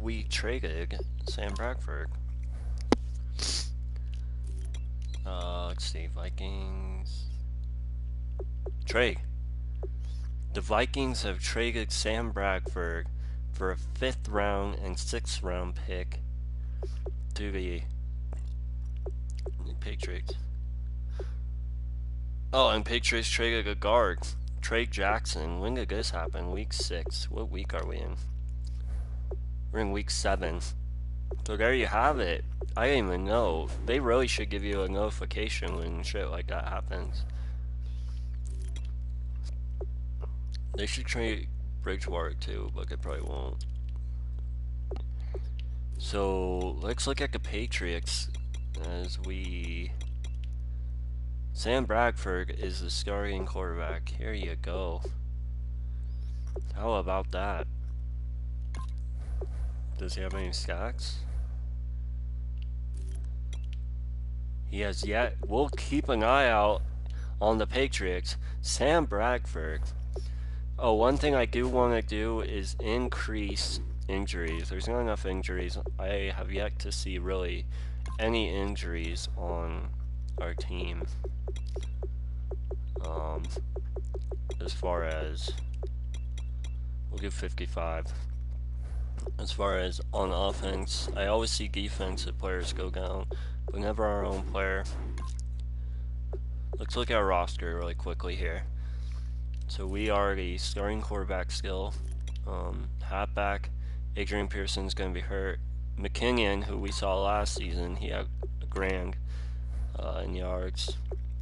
we traded Sam Bradford. Let's see, Vikings. Trade. The Vikings have traded Sam Bradford for a 5th round and 6th round pick to the Patriots. Oh, and Patriots traded a guard, Trey Jackson. When did this happen? Week 6. What week are we in? We're in week 7. So there you have it. I didn't even know. They really should give you a notification when shit like that happens. They should trade Bridgewater too, but they probably won't. So let's look at the Patriots as we... Sam Bradford is the starting quarterback. Here you go. How about that? Does he have any sacks? He has yet. We'll keep an eye out on the Patriots. Sam Bradford. Oh, one thing I do want to do is increase injuries. There's not enough injuries. I have yet to see really any injuries on our team. As far as, we'll give 55. As far as on offense, I always see defensive players go down, but never our own player. Let's look at our roster really quickly here. So we are the starting quarterback still. Halfback, Adrian Pearson's going to be hurt. McKinnon, who we saw last season, he had a grand in yards,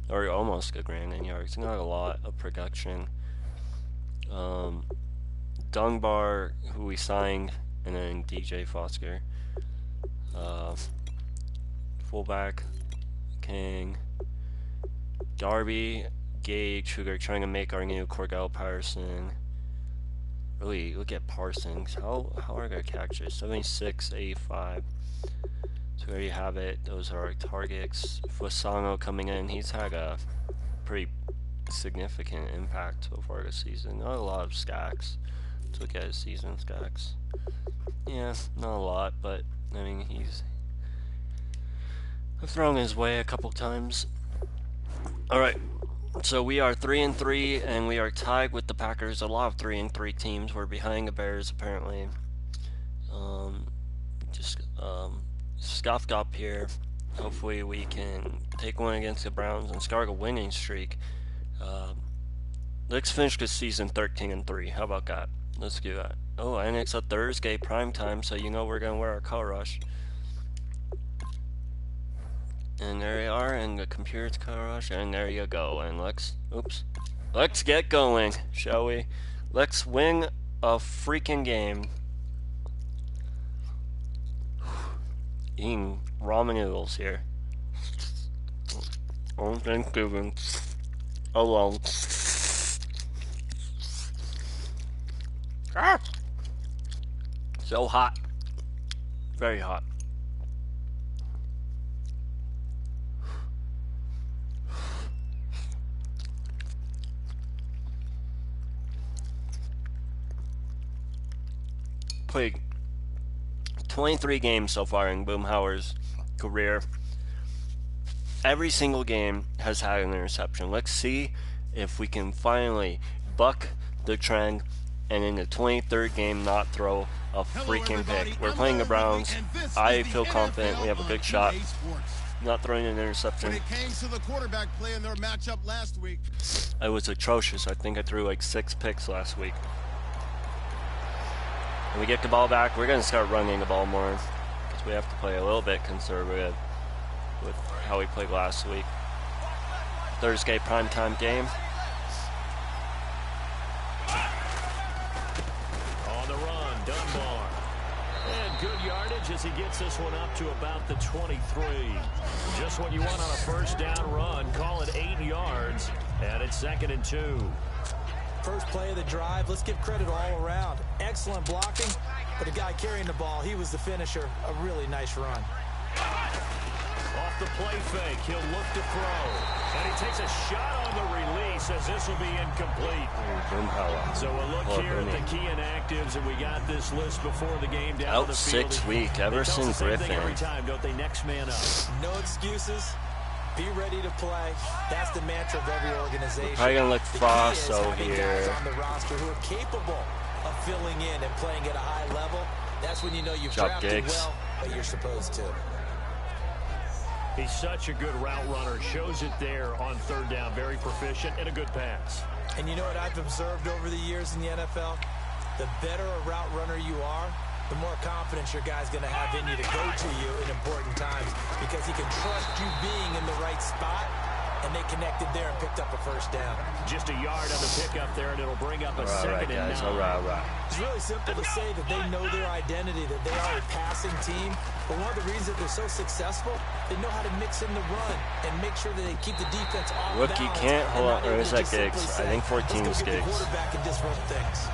or almost a grand in yards. Not a lot of production. Dunbar, who we signed, and then DJ Foster. Fullback, King. Darby, Gage, who they're trying to make our new Cordell Patterson. Really, look at Parsons. How are their catches? 76, 85. So there you have it. Those are our targets. Fasano coming in. He's had a pretty significant impact so far this season. Not a lot of stacks. Let's look at his season stacks. Yeah, not a lot, but I mean, I've thrown his way a couple times. Alright, so we are 3-3, and we are tied with the Packers. A lot of 3-3 teams. We're behind the Bears, apparently. Scuffed up here. Hopefully we can take one against the Browns and start a winning streak. Let's finish this season 13-3. How about that? Let's do that. Oh, and it's a Thursday primetime, so you know we're going to wear our color rush. And there you are, and the computer's color rush, and there you go. And let's get going, shall we? Let's win a freaking game. Eating ramen noodles here on Thanksgiving alone. Ah! So hot, very hot. Played 23 games so far in Boomhauer's career. Every single game has had an interception. Let's see if we can finally buck the trend and in the 23rd game not throw a freaking pick. We're playing the Browns. I feel confident we have a good shot. Not throwing an interception. When it came to the quarterback play in their matchup last week, I was atrocious. I think I threw like 6 picks last week. When we get the ball back, we're going to start running the ball more because we have to play a little bit conservative with how we played last week. Thursday primetime game. On the run, Dunbar. And good yardage as he gets this one up to about the 23. Just what you want on a first down run. Call it 8 yards. And it's 2nd and 2. First play of the drive. Let's give credit all around. Excellent blocking, but the guy carrying the ball, he was the finisher. A really nice run. Off off the play fake. He'll look to throw. And he takes a shot on the release as this will be incomplete. So a look here at the key inactives, and we got this list before the game down out the field. 6 week, Emerson Griffin. Every time, don't they? Next man up. No excuses. Be ready to play. That's the mantra of every organization. Probably gonna look Fosso here. here. Guys on the roster who are capable of filling in and playing at a high level. That's when you know you've drafted well, but you're supposed to. He's such a good route runner. Shows it there on third down. Very proficient and a good pass. And you know what I've observed over the years in the NFL? The better a route runner you are, the more confidence your guy's going to have in you to go to you in important times, because he can trust you being in the right spot, and they connected there and picked up a first down. Just a yard on the pickup there, and it'll bring up a second and 9. All right. It's really simple to say that they know their identity, that they are a passing team, but one of the reasons that they're so successful, they know how to mix in the run and make sure that they keep the defense off balance. Rookie can't hold on, or is that Giggs? I think 14 is Giggs. Quarterback and disrupt things.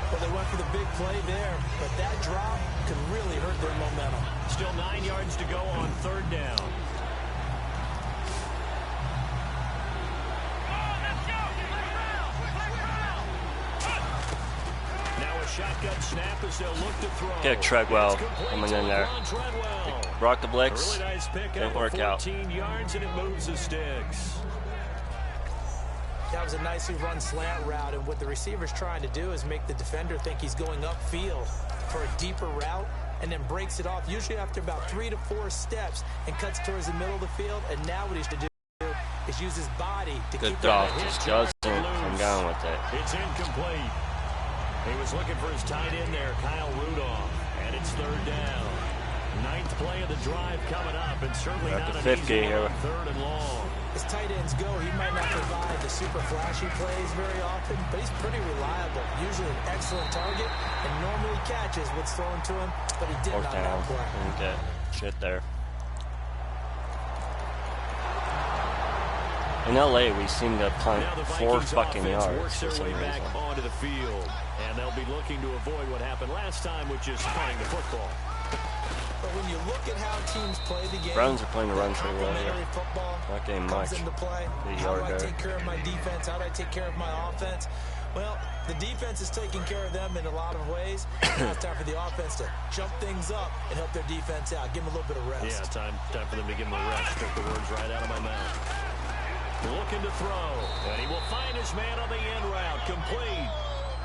Well, they went for the big play there, but that drop could really hurt their momentum. Still 9 yards to go on third down. Now a shotgun snap as they'll look to throw. Get Treadwell coming in there. Brought the blitz. Really nice pick. Didn't work out. 14 yards and it moves the sticks. That was a nicely run slant route, and what the receiver's trying to do is make the defender think he's going upfield for a deeper route, and then breaks it off, usually after about 3 to 4 steps, and cuts towards the middle of the field. And now what he's to do is use his body to keep throw. Just doesn't come down with it. It's incomplete. He was looking for his tight end there, Kyle Rudolph, and it's third down. 9th play of the drive coming up, and certainly not an easy one on third and long. As tight ends go, he might not provide the super flashy plays very often, but he's pretty reliable. Usually an excellent target, and normally catches what's thrown to him, but he did not have play. Didn't get shit there. In LA, we seem to punt 4 fucking yards for some reason. Back onto the field, and they'll be looking to avoid what happened last time, which is punting the football. But when you look at how teams play the game, Browns are playing the run pretty well here. Not getting much. How do I take care of my defense? How do I take care of my offense? Well, the defense is taking care of them in a lot of ways. Now it's time for the offense to jump things up and help their defense out. Give them a little bit of rest. Yeah, time for them to give them a rest. Took the words right out of my mouth. Looking to throw, and he will find his man on the end route. Complete.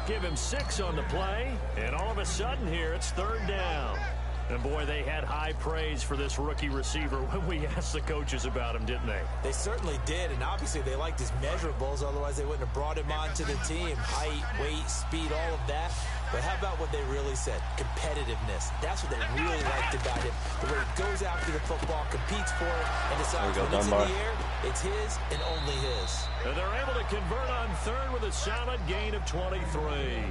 Give him 6 on the play, and all of a sudden here, it's third down. And boy, they had high praise for this rookie receiver when we asked the coaches about him, didn't they? They certainly did, and obviously they liked his measurables, otherwise they wouldn't have brought him onto the team. Height, weight, speed, all of that. But how about what they really said? Competitiveness. That's what they really liked about him. The way he goes after the football, competes for it, and decides when it's in the air, it's his and only his. And they're able to convert on third with a solid gain of 23.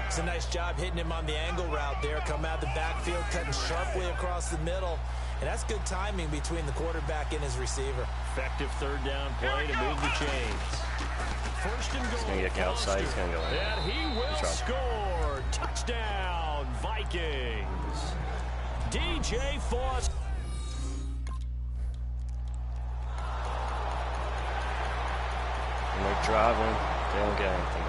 It's a nice job hitting him on the angle route there. Come out the backfield, cutting sharply across the middle. And that's good timing between the quarterback and his receiver. Effective third down play to move the chains. First and goal. He's going to get outside. He's going to go in. And he will score. Touchdown, Vikings. DJ Foss. And they're driving. They don't get anything.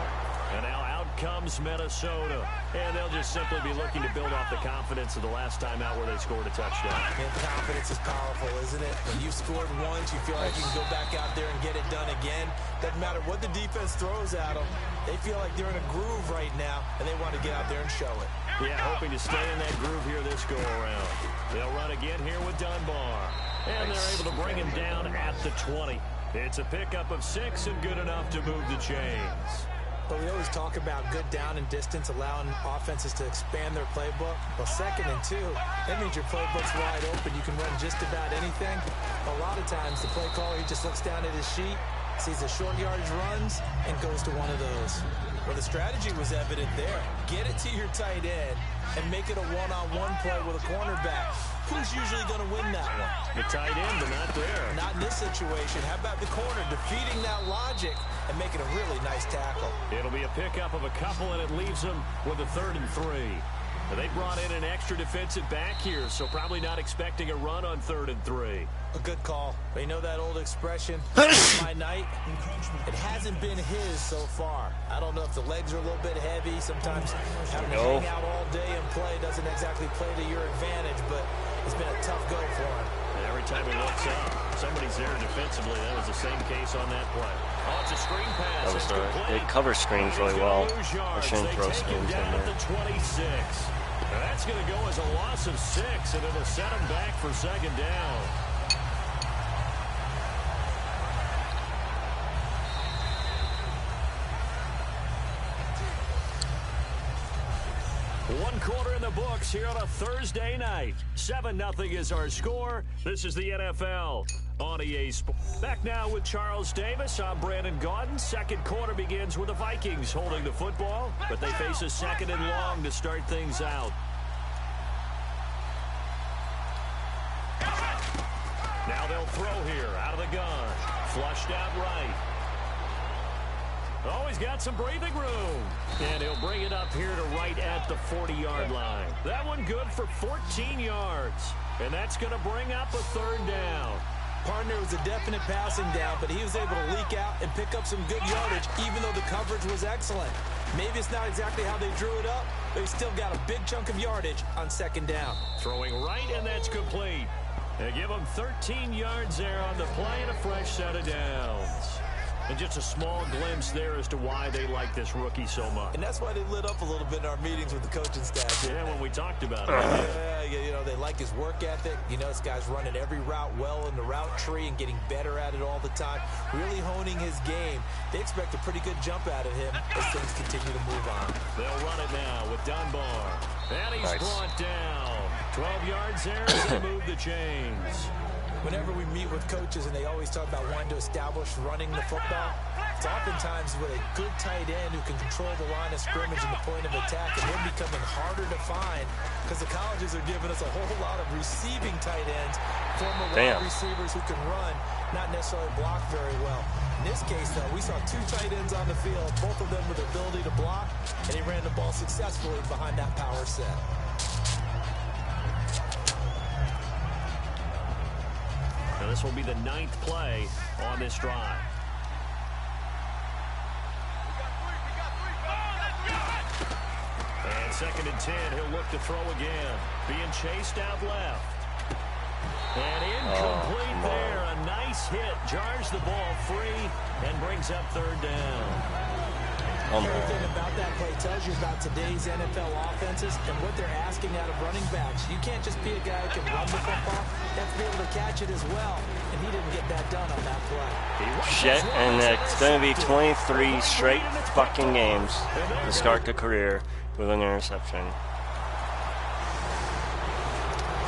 And now out comes Minnesota. And they'll just simply be looking to build off the confidence of the last time out where they scored a touchdown. And confidence is powerful, isn't it? When you scored once, you feel like you can go back out there and get it done again. Doesn't matter what the defense throws at them. They feel like they're in a groove right now, and they want to get out there and show it. Yeah, hoping to stay in that groove here this go-around. They'll run again here with Dunbar. And they're able to bring him down at the 20. It's a pickup of 6 and good enough to move the chains. But we always talk about good down and distance, allowing offenses to expand their playbook. Well, 2nd and 2, that means your playbook's wide open. You can run just about anything. A lot of times, the play caller, he just looks down at his sheet, sees the short yardage runs, and goes to one of those. Well, the strategy was evident there. Get it to your tight end and make it a one-on-one play with a cornerback. Who's usually going to win that one? The tight end, but not there. Not in this situation. How about the corner defeating that logic and making a really nice tackle? It'll be a pickup of a couple, and it leaves them with a 3rd and 3. They brought in an extra defensive back here, so probably not expecting a run on 3rd and 3. A good call. But you know that old expression, my night? It hasn't been his so far. I don't know if the legs are a little bit heavy. Sometimes having to hang out all day and play doesn't exactly play to your advantage, but it's been a tough go for him. And every time he looks up, somebody's there defensively. That was the same case on that play. Oh, it's a screen pass. That was they cover screens really well. I shouldn't throw screens in there. The 26. Now that's going to go as a loss of 6, and it'll set him back for 2nd down. One quarter in the books here on a Thursday night. 7-0 is our score. This is the NFL on EA Sports. Back now with Charles Davis. I'm Brandon Gaudin. Second quarter begins with the Vikings holding the football, but they face a 2nd and long to start things out. Now they'll throw here out of the gun. Flushed out right. Oh, he's got some breathing room. And he'll bring it up here to right at the 40-yard line. That one good for 14 yards. And that's going to bring up a 3rd down. Partner was a definite passing down, but he was able to leak out and pick up some good yardage, even though the coverage was excellent. Maybe it's not exactly how they drew it up, but he still got a big chunk of yardage on 2nd down. Throwing right, and that's complete. They give him 13 yards there on the play and a fresh set of downs. And just a small glimpse there as to why they like this rookie so much. And that's why they lit up a little bit in our meetings with the coaching staff. Yeah, when we talked about it. Yeah, you know, they like his work ethic. You know, this guy's running every route well in the route tree and getting better at it all the time. Really honing his game. They expect a pretty good jump out of him as things continue to move on. They'll run it now with Dunbar. And he's brought down. 12 yards there as they move the chains. Whenever we meet with coaches and they always talk about wanting to establish running the football, it's oftentimes with a good tight end who can control the line of scrimmage and the point of attack, and they're becoming harder to find because the colleges are giving us a whole lot of receiving tight ends, former wide receivers who can run, not necessarily block very well. In this case, though, we saw 2 tight ends on the field, both of them with the ability to block, and he ran the ball successfully behind that power set. Now this will be the 9th play on this drive. And 2nd and 10, he'll look to throw again. Being chased out left. And incomplete there. A nice hit. Jars the ball free and brings up 3rd down. Everything about that play tells you about today's NFL offenses and what they're asking out of running backs. You can't just be a guy who can run the football. You have to be able to catch it as well. And he didn't get that done on that play. Shit, and it's going to be 23 straight fucking games to start the career with an interception.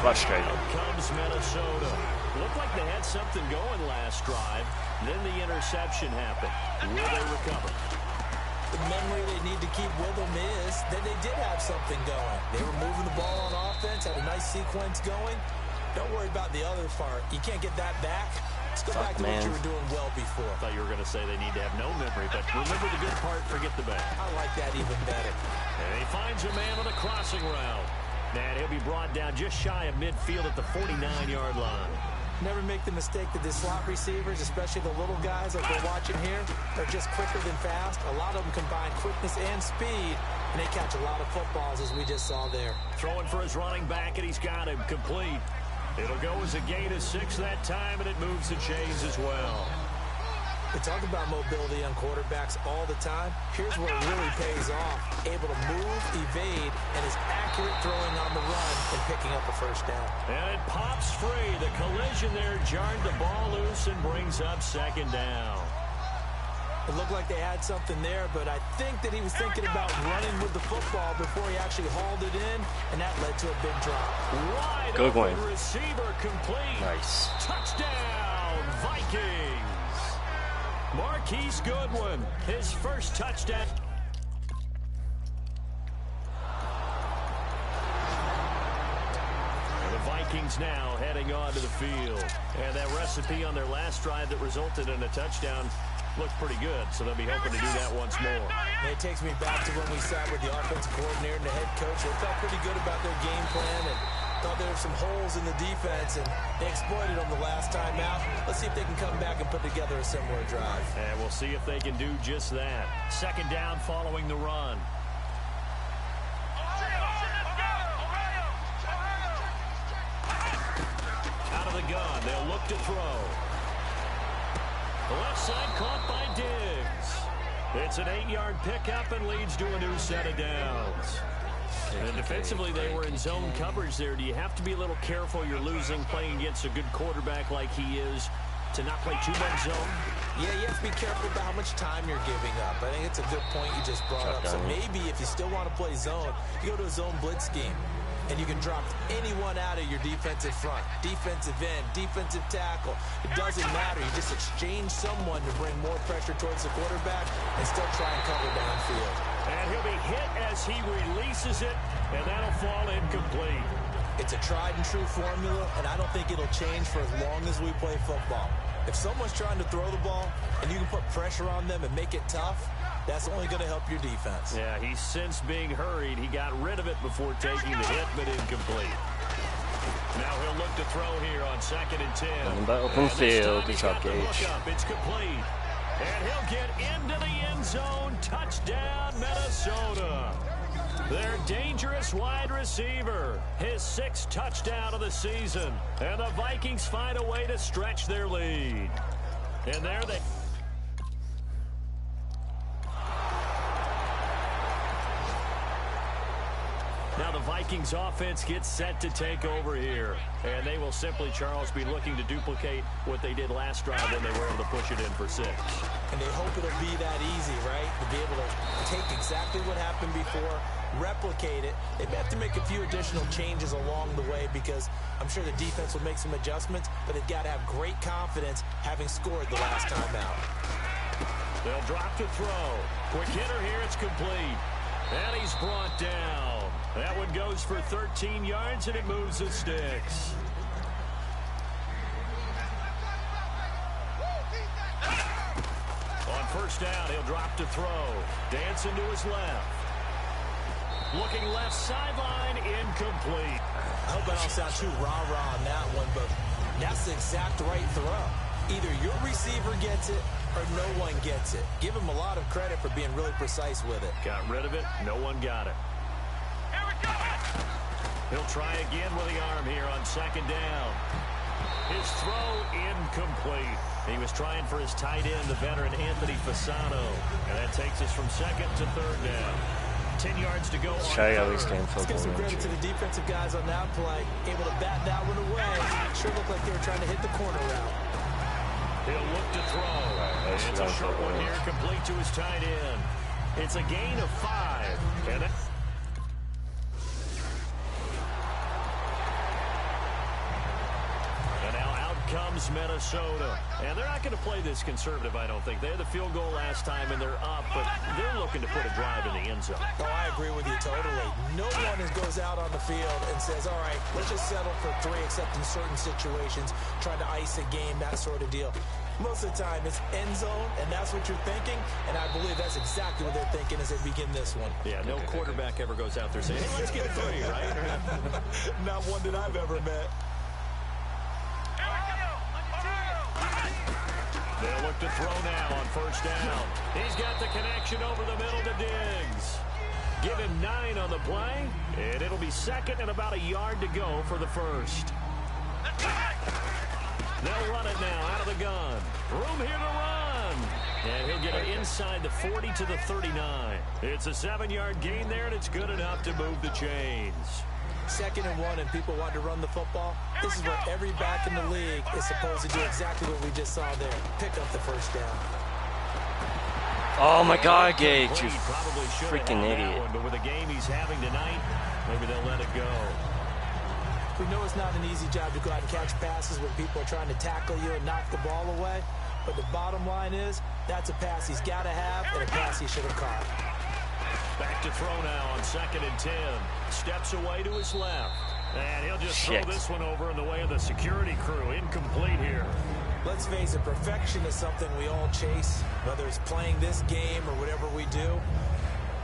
Frustrating. Out comes Minnesota. Looked like they had something going last drive. Then the interception happened. Will they recover? The memory they need to keep with them is that they did have something going. They were moving the ball on offense, had a nice sequence going. Don't worry about the other part. You can't get that back. Let's go back to what you were doing well before. I thought you were going to say they need to have no memory, but remember the good part, forget the bad. I like that even better. And he finds a man on a crossing route. And he'll be brought down just shy of midfield at the 49-yard line. Never make the mistake that the slot receivers, especially the little guys like we're watching here, are just quicker than fast. A lot of them combine quickness and speed, and they catch a lot of footballs, as we just saw there. Throwing for his running back, and he's got him complete. It'll go as a gain of 6 that time, and it moves the chains as well. We talk about mobility on quarterbacks all the time. Here's where it really pays off. Able to move, evade, and is accurate throwing on the run and picking up a first down. And it pops free. The collision there jarred the ball loose and brings up 2nd down. It looked like they had something there, but I think that he was thinking about running with the football before he actually hauled it in, and that led to a big drop. Wide Good one. Receiver complete. Nice. Touchdown, Vikings. Marquise Goodwin, his first touchdown. And the Vikings now heading onto the field. And that recipe on their last drive that resulted in a touchdown looked pretty good, so they'll be hoping to do that once more. And it takes me back to when we sat with the offensive coordinator and the head coach. They felt pretty good about their game plan and thought there were some holes in the defense, and they exploited them the last time out. Let's see if they can come back and put together a similar drive. And we'll see if they can do just that. Second down following the run. Out of the gun, they'll look to throw. The left side caught by Diggs. It's an 8-yard pickup and leads to a new set of downs. And defensively, they were in zone coverage there. Do you have to be a little careful? You're losing playing against a good quarterback like he is to not play too much zone? Yeah, you have to be careful about how much time you're giving up. I think it's a good point you just brought up. So maybe if you still want to play zone, you go to a zone blitz scheme. And you can drop anyone out of your defensive front, defensive end, defensive tackle. It doesn't matter. You just exchange someone to bring more pressure towards the quarterback and still try and cover downfield. And he'll be hit as he releases it, and that'll fall incomplete. It's a tried and true formula, and I don't think it'll change for as long as we play football. If someone's trying to throw the ball and you can put pressure on them and make it tough, that's only going to help your defense. Yeah, he's since being hurried. He got rid of it before taking the hit, but incomplete. Now he'll look to throw here on 2nd and 10. And by open field, good job, Gage. It's complete. And he'll get into the end zone. Touchdown, Minnesota. Their dangerous wide receiver. His 6th touchdown of the season. And the Vikings find a way to stretch their lead. And there they... Now the Vikings offense gets set to take over here. And they will simply, Charles, be looking to duplicate what they did last drive when they were able to push it in for 6. And they hope it'll be that easy, right? To be able to take exactly what happened before, replicate it. They may have to make a few additional changes along the way because I'm sure the defense will make some adjustments, but they've got to have great confidence having scored the last time out. They'll drop to throw. Quick hitter here, it's complete. And he's brought down. That one goes for 13 yards, and it moves the sticks. On first down, he'll drop to throw. Dancing to his left. Looking left sideline, incomplete. I hope I don't sound too rah-rah on that one, but that's the exact right throw. Either your receiver gets it or no one gets it. Give him a lot of credit for being really precise with it. Got rid of it. No one got it. He'll try again with the arm here on 2nd down. His throw incomplete. He was trying for his tight end, the veteran Anthony Fasano. And that takes us from 2nd to 3rd down. 10 yards to go. Let's try at least game Let's give some credit to the defensive guys on that play. Able to bat that one away. Sure looked like they were trying to hit the corner route. He'll look to throw. It's a short one here, complete to his tight end. It's a gain of 5. And now out comes Minnesota. And they're not going to play this conservative, I don't think. They had the field goal last time, and they're up, but they're looking to put a drive in the end zone. Oh, I agree with you totally. No one goes out on the field and says, all right, let's just settle for 3, except in certain situations, trying to ice a game, that sort of deal. Most of the time, it's end zone, and that's what you're thinking, and I believe that's exactly what they're thinking as they begin this one. Yeah, no quarterback ever goes out there saying, hey, let's get 3, right? Not one that I've ever met. They'll look to throw now on first down. He's got the connection over the middle to Diggs. Give him 9 on the play, and it'll be 2nd and about a yard to go for the first. They'll run it now out of the gun. Room here to run. And he'll get it inside the 40 to the 39. It's a 7-yard gain there, and it's good enough to move the chains. 2nd and 1, and people want to run the football. This is where every back in the league is supposed to do exactly what we just saw there. Pick up the first down. Oh my God, Gage, you freaking idiot. But with the game he's having tonight, maybe they'll let it go. We know it's not an easy job to go out and catch passes when people are trying to tackle you and knock the ball away. But the bottom line is, that's a pass he's got to have and a pass he should have caught. Back to throw now on 2nd and 10. Steps away to his left. And he'll just Shit. throw this one over in the way of the security crew. Incomplete here. Let's face it, perfection is something we all chase, whether it's playing this game or whatever we do.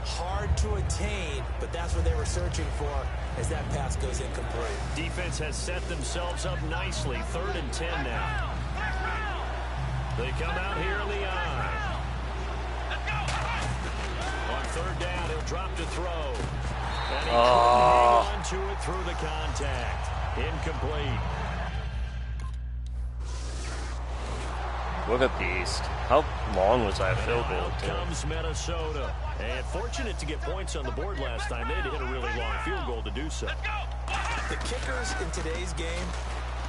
Hard to attain, but that's what they were searching for as that pass goes incomplete. Defense has set themselves up nicely. 3rd and 10 now. They come out here in the eye. On 3rd down, he'll drop to throw. And he couldn't hang on to it through the contact. Incomplete. What a beast. How long was that field goal, Out too? comes Minnesota. And fortunate to get points on the board last time. They had to hit a really long field goal to do so. The kickers in today's game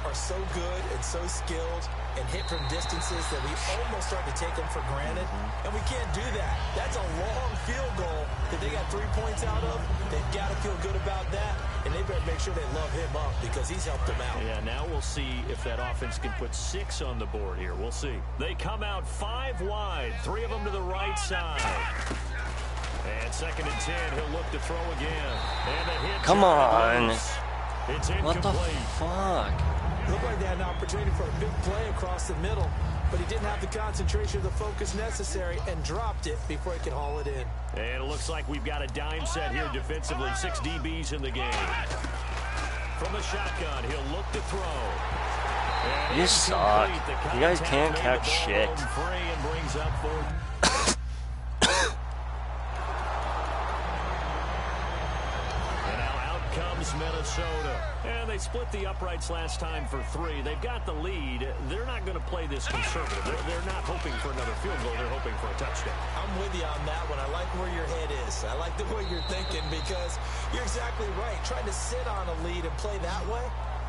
are so good and so skilled and hit from distances that we almost start to take them for granted. And we can't do that. That's a long field goal that they got 3 points out of. They've got to feel good about that. And they better make sure they love him up because he's helped them out. Yeah, now we'll see if that offense can put 6 on the board here. We'll see. They come out 5 wide. 3 of them to the right side. And 2nd and 10, he'll look to throw again. And the hit. Come on. It's incomplete. What the fuck? Looked like they had an opportunity for a big play across the middle, but he didn't have the concentration or the focus necessary and dropped it before he could haul it in. And it looks like we've got a dime set here defensively. 6 DBs in the game. From the shotgun, he'll look to throw. And You suck. incomplete. The You guys contact can't made catch the ball shit. roam free and brings up 4th. And now out comes Minnesota. And they split the uprights last time for 3. They've got the lead. They're not going to play this conservative. They're not hoping for another field goal. They're hoping for a touchdown. I'm with you on that one. I like where your head is. I like the way you're thinking because you're exactly right. Trying to sit on a lead and play that way,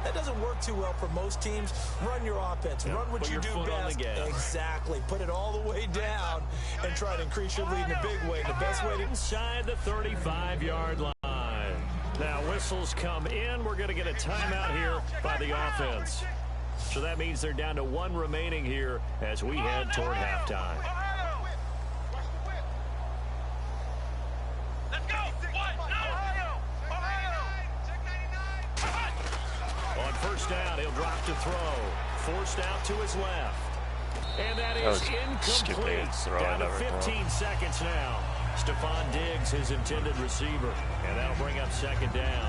that doesn't work too well for most teams. Run your offense. Run what you do best. Exactly. Put it all the way down and try to increase your lead in a big way. The best way to... Inside the 35-yard line. Now whistles come in. We're going to get a timeout here by the offense. So that means they're down to 1 remaining here as we head toward halftime. On 1st down, he'll drop to throw. Forced out to his left. And that is incomplete. Down to 15 seconds now. Stephon Diggs, his intended receiver. And that'll bring up 2nd down.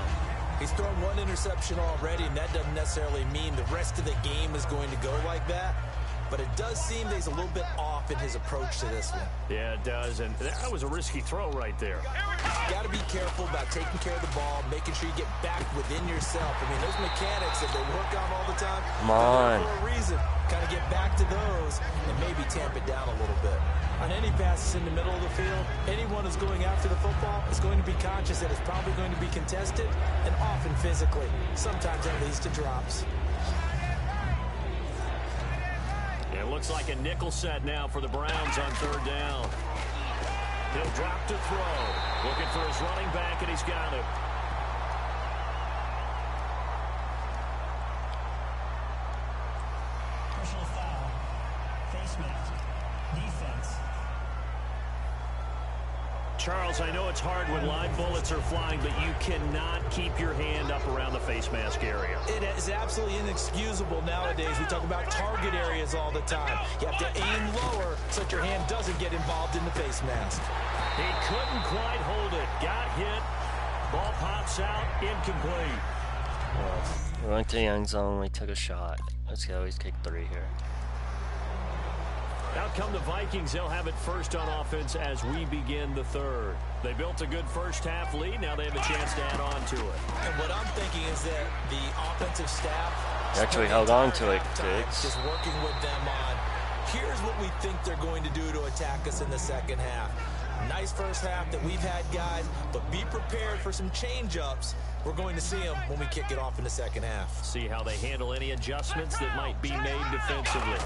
He's thrown 1 interception already, and that doesn't necessarily mean the rest of the game is going to go like that. But it does seem that he's a little bit off in his approach to this one. Yeah, it does. And that was a risky throw right there. You got to be careful about taking care of the ball, making sure you get back within yourself. I mean, those mechanics that they work on all the time, Come on. for a reason. Kind of get back to those and maybe tamp it down a little bit. On any passes in the middle of the field, anyone who's going after the football is going to be conscious that it's probably going to be contested and often physically. Sometimes that leads to drops. It looks like a nickel set now for the Browns on 3rd down. He'll drop to throw. Looking for his running back, and he's got it. Personal foul. Face mask. Defense. Charles, I know it's hard when live bullets are flying, but you cannot keep your hand up around the face mask area. It is absolutely inexcusable nowadays. We talk about target areas all the time. You have to aim lower so that your hand doesn't get involved in the face mask. He couldn't quite hold it. Got hit. Ball pops out. Incomplete. We went to the end zone. We took a shot. Let's go. He's kicked 3 here. Out come the Vikings. They'll have it first on offense as we begin the 3rd. They built a good first-half lead. Now they have a chance to add on to it. And what I'm thinking is that the offensive staff Actually held on to it, Diggs. just working with them on, here's what we think they're going to do to attack us in the 2nd half. Nice first half that we've had, guys, but be prepared for some change-ups. We're going to see them when we kick it off in the 2nd half. See how they handle any adjustments that might be made defensively.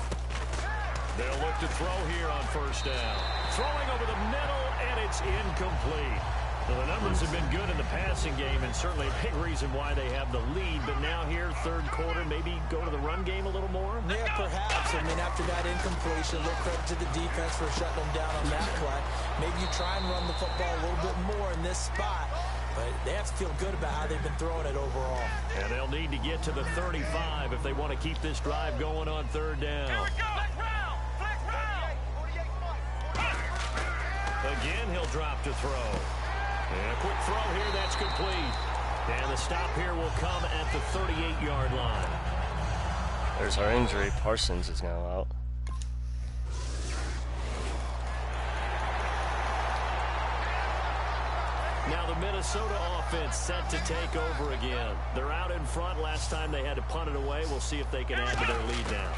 They'll look to throw here on 1st down. Throwing over the middle, and it's incomplete. Well, the numbers have been good in the passing game, and certainly a big reason why they have the lead. But now here, 3rd quarter, maybe go to the run game a little more? Yeah, perhaps. I mean, after that incompletion, a little credit to the defense for shutting them down on that play. Maybe you try and run the football a little bit more in this spot. But They have to feel good about how they've been throwing it overall. And they'll need to get to the 35 if they want to keep this drive going on third down. Again, he'll drop to throw. And a quick throw here, that's complete. And the stop here will come at the 38-yard line. There's our injury. Parsons is now out. Now the Minnesota offense set to take over again. They're out in front. Last time they had to punt it away. We'll see if they can add to their lead now.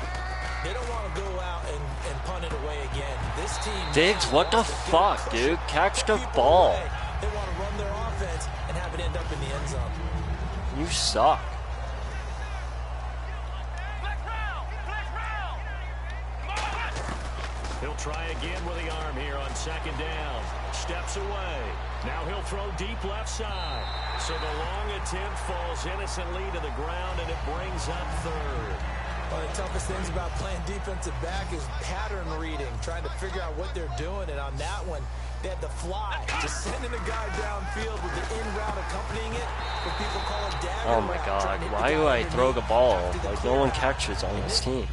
They don't want to go out and punt it away again. This team... Diggs, what the fuck, dude? Catch the ball. They want to run their offense and have it end up in the end zone. You suck. He'll try again with the arm here on second down. Steps away. Now he'll throw deep left side. So the long attempt falls innocently to the ground, and it brings up third. One of the toughest things about playing defensive back is pattern reading, trying to figure out what they're doing. And on that one, they had to fly, just sending a guy downfield with the in route accompanying it. What people call a dagger Oh my god, why do I throw the ball? Like, no one catches on this team.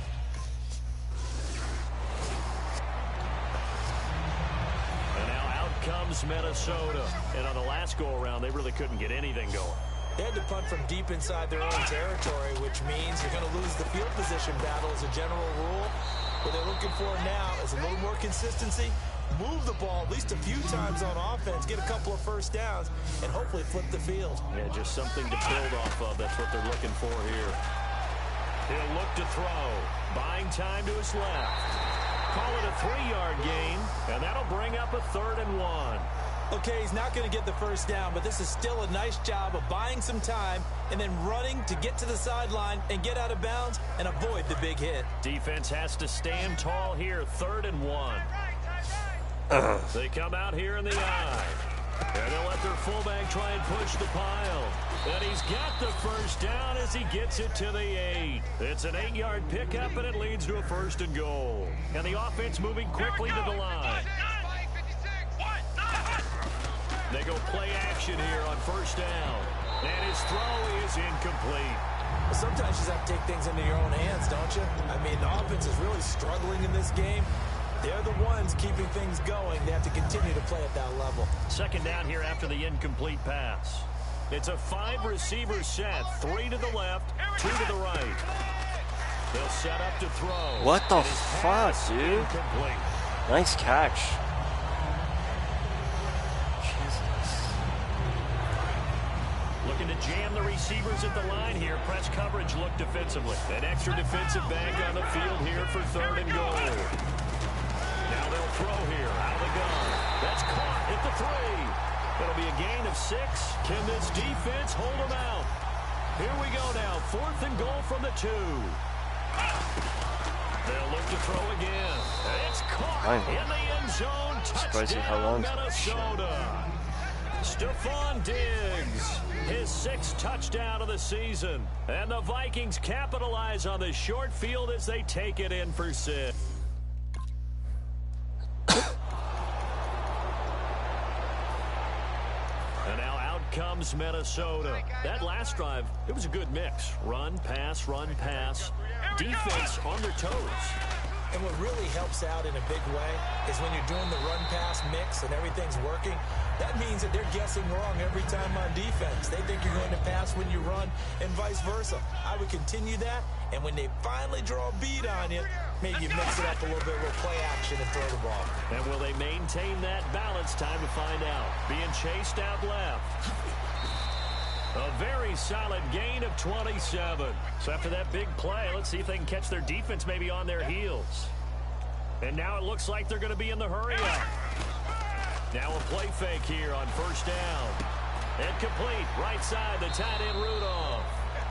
Comes Minnesota, and on the last go-around, they really couldn't get anything going. They had to punt from deep inside their own territory, which means you're going to lose the field position battle as a general rule. What they're looking for now is a little more consistency, move the ball at least a few times on offense, get a couple of first downs, and hopefully flip the field. Yeah, just something to build off of. That's what they're looking for here. He'll look to throw, buying time to his left. Call it a 3-yard gain, and that'll bring up a 3rd and 1. Okay, he's not going to get the first down, but this is still a nice job of buying some time and then running to get to the sideline and get out of bounds and avoid the big hit. Defense has to stand tall here, 3rd and 1. They come out here in the eye. And they'll let their fullback try and push the pile. And he's got the first down as he gets it to the 8. It's an 8-yard pickup, and it leads to a 1st and goal. And the offense moving quickly to the line. They go play action here on 1st down. And his throw is incomplete. Well, sometimes you just have to take things into your own hands, don't you? I mean, the offense is really struggling in this game. They're the ones keeping things going. They have to continue to play at that level. 2nd down here after the incomplete pass. It's a 5-receiver set. 3 to the left, 2 to the right. They'll set up to throw. What the fuck, dude? Incomplete. Nice catch. Jesus. Looking to jam the receivers at the line here. Press coverage look defensively. An extra defensive back on the field here for 3rd and goal. Now they'll throw here out of the gun. That's caught at the 3. It'll be a gain of 6. Can this defense hold them out? Here we go now. 4th and goal from the 2. They'll look to throw again. It's caught in the end zone. Touchdown, Minnesota. Stephon Diggs, his 6th touchdown of the season. And the Vikings capitalize on the short field as they take it in for 6. Comes Minnesota. That last drive, it was a good mix. Run, pass, defense on their toes. And what really helps out in a big way is when you're doing the run-pass mix and everything's working, that means that they're guessing wrong every time on defense. They think you're going to pass when you run and vice versa. I would continue that, and when they finally draw a beat on you, maybe you mix it up a little bit with play action and throw the ball. And will they maintain that balance? Time to find out. Being chased out left. A very solid gain of 27. So after that big play, let's see if they can catch their defense maybe on their heels. And now it looks like they're going to be in the hurry-up. Now a play fake here on 1st down. And complete. Right side, the tight end Rudolph.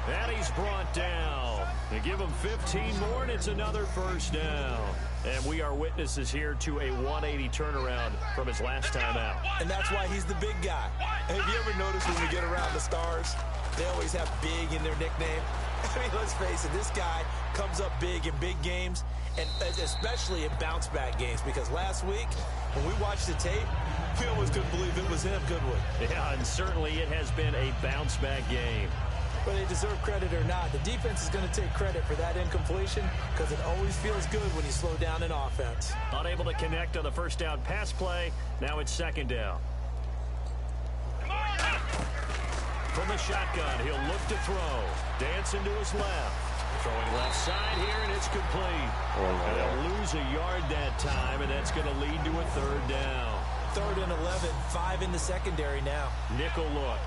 And he's brought down. They give him 15 more, and it's another 1st down. And we are witnesses here to a 180 turnaround from his last time out. And that's why he's the big guy. Have you ever noticed when we get around the stars, they always have big in their nickname? I mean, let's face it, this guy comes up big in big games, and especially in bounce-back games, because last week, when we watched the tape, We almost couldn't believe it was him, could we? Yeah, and certainly it has been a bounce-back game. Whether they deserve credit or not, the defense is going to take credit for that incompletion because it always feels good when you slow down in offense. Unable to connect on the first down pass play. Now it's second down. From the shotgun, he'll look to throw. Dancing to his left. Throwing left side here, and it's complete. And they'll lose a yard that time, and that's going to lead to a third down. 3rd and 11, 5 in the secondary now. Nickel look.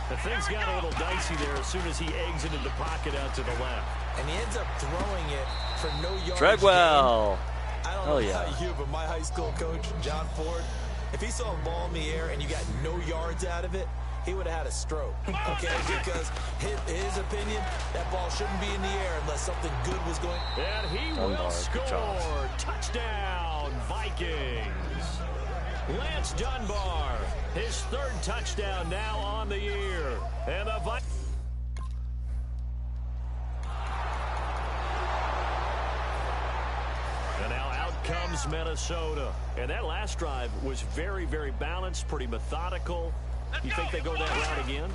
The things got a little dicey there as soon as he exited the pocket out to the left. And he ends up throwing it for no yardage. Treadwell. I don't know about you, but my high school coach, John Ford, if he saw a ball in the air and you got no yards out of it, he would have had a stroke, okay? Because his opinion, that ball shouldn't be in the air unless something good was going. And he will score. Touchdown, Vikings. Lance Dunbar, his 3rd touchdown now on the year. And the Vikings. And now out comes Minnesota. And that last drive was very, very balanced, pretty methodical. You think they go that route again?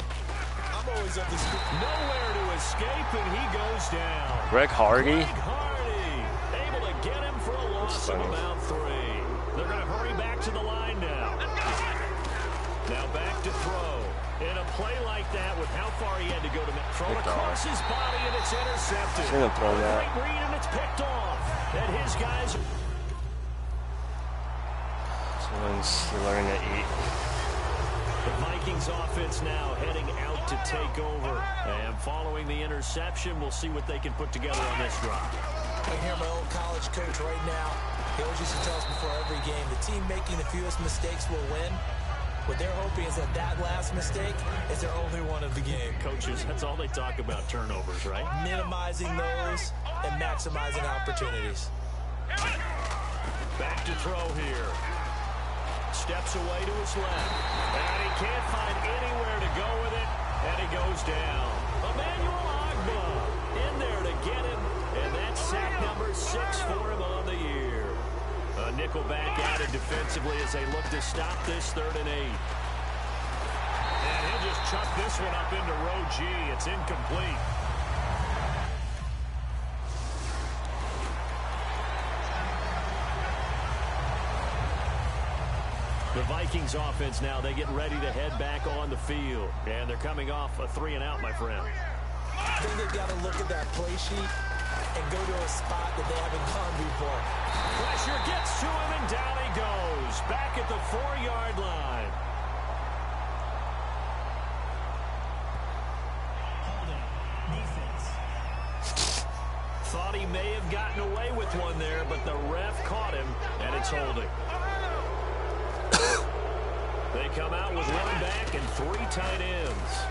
I'm always up to speed. Nowhere to escape, and he goes down. Greg Hardy. Greg Hardy able to get him for a loss of about 3. They're going to hurry back to the line now. Now back to throw. In a play like that, with how far he had to go to throw across his body, and it's intercepted. Great read, and it's picked off. And his guys. Someone's learning to eat. The Vikings offense now heading out to take over. And following the interception, we'll see what they can put together on this drive. I hear my old college coach right now. He always used to tell us before every game, the team making the fewest mistakes will win. What they're hoping is that last mistake is their only one of the game. Coaches, that's all they talk about, turnovers, right? Minimizing those and maximizing opportunities. Back to throw here. Steps away to his left. And he can't find anywhere to go with it. And he goes down. Emmanuel Agba in there to get him. And that's sack number 6 for him on the year. A nickel back added defensively as they look to stop this 3rd and 8. And he'll just chuck this one up into row G. It's incomplete. The Vikings offense now, they get ready to head back on the field. And they're coming off a 3 and out, my friend. I think they've got to look at that play sheet and go to a spot that they haven't gone before. Pressure gets to him, and down he goes. Back at the 4-yard line. Holding. Defense. Thought he may have gotten away with one there, but the ref caught him, and it's holding. They come out with 1 back and 3 tight ends.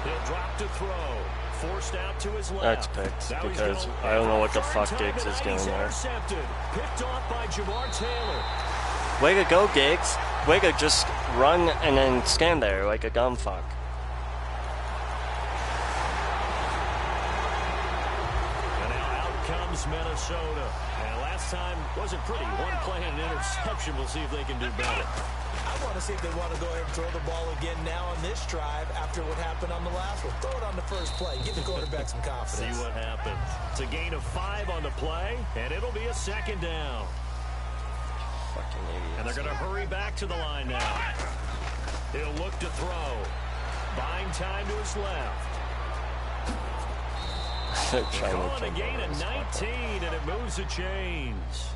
He'll drop to throw. Forced out to his left. That's picked because I don't know what the fuck Diggs is doing there. Picked off by Jamar Taylor. Way to go, Diggs. Way to just run and then stand there like a dumb fuck. And now out comes Minnesota. And last time wasn't pretty. 1 play and an interception. We'll see if they can do better. I want to see if they want to go ahead and throw the ball again now on this drive after what happened on the last one. Throw it on the first play. Give the quarterback some confidence. See what happens. It's a gain of 5 on the play, and it'll be a 2nd down. Fucking idiots. And they're going to hurry back to the line now. He'll look to throw. Buying time to his left. Calling a gain of 19, and it moves the chains.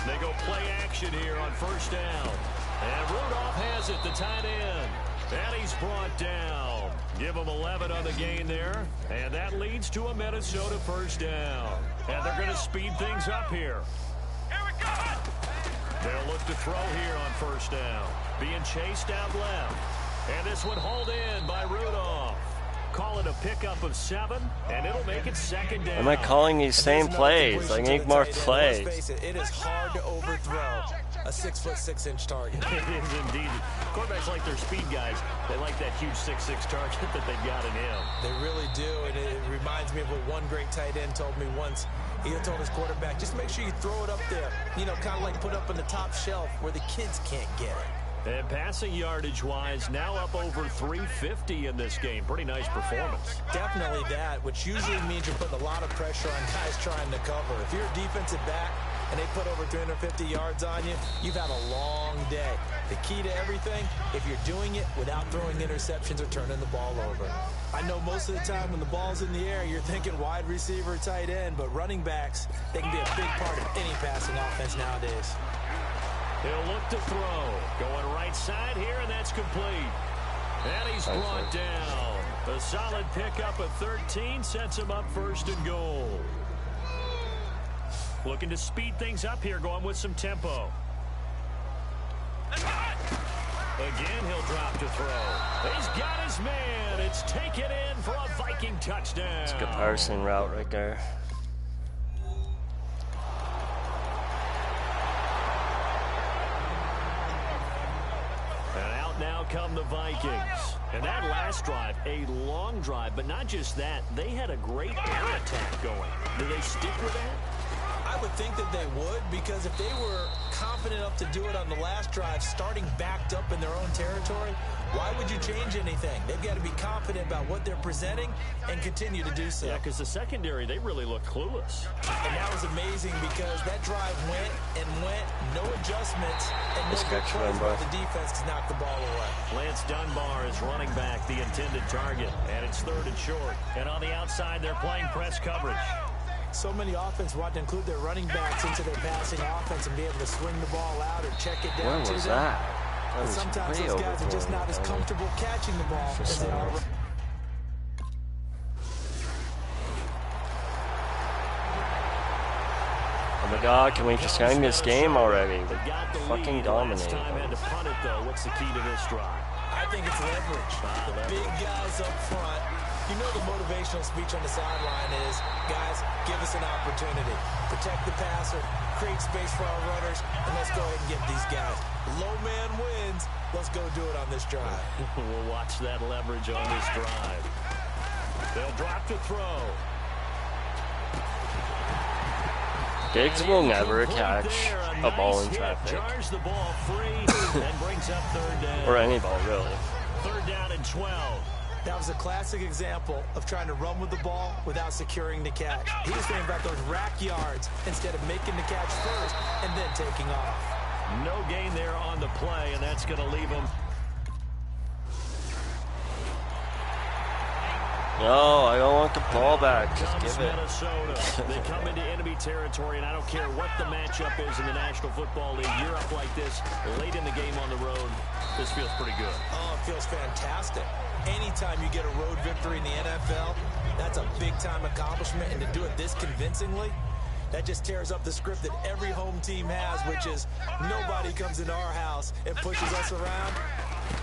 They go play action here on 1st down. And Rudolph has it, the tight end. And he's brought down. Give him 11 on the gain there. And that leads to a Minnesota 1st down. And they're going to speed things up here. They'll look to throw here on 1st down. Being chased out left. And this one hauled in by Rudolph. call it a pickup of 7, and it'll make it 2nd down. Am I calling these same plays? I need more plays. Let's face it, it is hard to overthrow a 6'6" target. It is indeed. Quarterbacks like their speed guys. They like that huge 6'6" target that they've got in him. They really do, and it reminds me of what one great tight end told me once. He told his quarterback, just make sure you throw it up there, you know, kind of like put up on the top shelf where the kids can't get it. And passing yardage-wise, now up over 350 in this game. Pretty nice performance. Definitely that, which usually means you're putting a lot of pressure on guys trying to cover. If you're a defensive back and they put over 350 yards on you, you've had a long day. The key to everything, if you're doing it without throwing interceptions or turning the ball over. I know most of the time when the ball's in the air, you're thinking wide receiver, tight end, but running backs, they can be a big part of any passing offense nowadays. He'll look to throw. Going right side here, and that's complete. And he's brought down. A solid pickup of 13 sets him up 1st and goal. Looking to speed things up here, going with some tempo. Again, he'll drop to throw. He's got his man. It's taken in for a Viking touchdown. It's a good Patterson route right there. And out now come the Vikings. And that last drive, a long drive, but not just that. They had a great air attack going. Do they stick with that? I would think that they would, because if they were confident enough to do it on the last drive, starting backed up in their own territory, why would you change anything? They've got to be confident about what they're presenting and continue to do so. Yeah, because the secondary, they really look clueless. And that was amazing because that drive went and went, no adjustments, and no good plays by the defense to knock the ball away. Lance Dunbar is running back the intended target, and it's 3rd and short. And on the outside, they're playing press coverage. So many offense want to include their running backs into their passing offense and be able to swing the ball out or check it down to them. Where was that? But sometimes those guys are just not as comfortable catching the ball as they are. Oh my God, can we just end this game already? We're fucking dominating. Had to punt it, though. What's the key to this drive? I think it's leverage. The big guys up front. You know the motivational speech on the sideline is, guys, give us an opportunity. Protect the passer, create space for our runners, and let's go ahead and get these guys. Low man wins. Let's go do it on this drive. We'll watch that leverage on this drive. They'll drop to throw. Diggs will never catch a ball in traffic. Jars the ball free and brings up 3rd down. Or any ball, really. 3rd down and 12. That was a classic example of trying to run with the ball without securing the catch. He was thinking about those rack yards instead of making the catch first and then taking off. No gain there on the play, and that's going to leave him. No, I don't want the ball back. Just give it. Minnesota. They come into enemy territory, and I don't care what the matchup is in the National Football League. You're up like this late in the game on the road. This feels pretty good. Oh, it feels fantastic. Anytime you get a road victory in the NFL, that's a big-time accomplishment, and to do it this convincingly, that just tears up the script that every home team has, which is nobody comes into our house and pushes us around.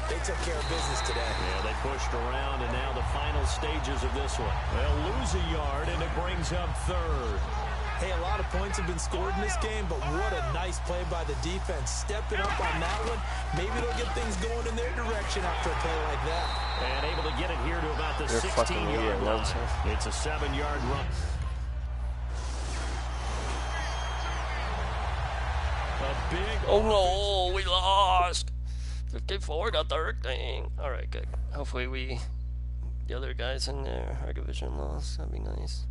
They took care of business today. Yeah, they pushed around, and now the final stages of this one. They'll lose a yard, and it brings up 3rd. Hey, a lot of points have been scored in this game, but what a nice play by the defense. Stepping up on that one, maybe they'll get things going in their direction after a play like that. And able to get it here to about the 16-yard line. It's a 7-yard run. A big... Oh no, we lost. 54-13. Alright, good. Hopefully the other guys in there, our division lost. That'd be nice.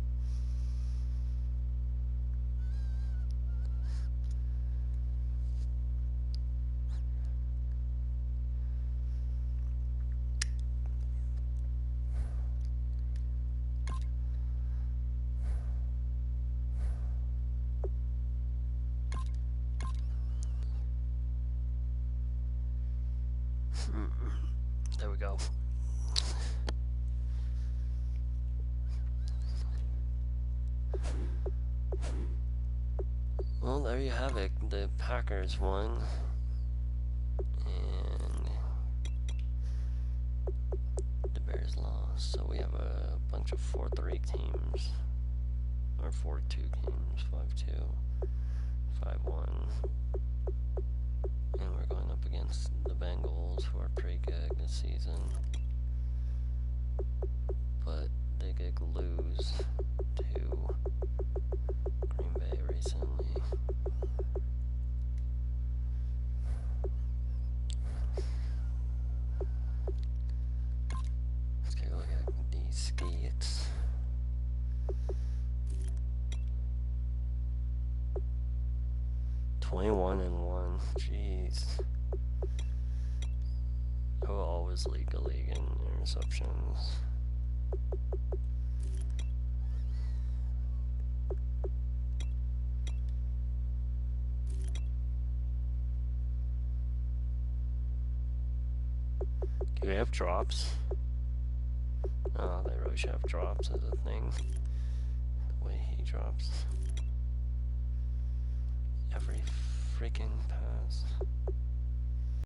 There we go. Well, there you have it. The Packers won. And the Bears lost. So we have a bunch of 4-3 teams, or 4-2 teams, 5-2, 5-1, and we're going up against the Bengals, who are pretty good this season, but they did lose to Green Bay recently. Let's take a look at these skates. (21-1). Jeez. I will always lead the league in interceptions. Do we have drops? Oh, they really should have drops as a thing. The way he drops every freaking pass.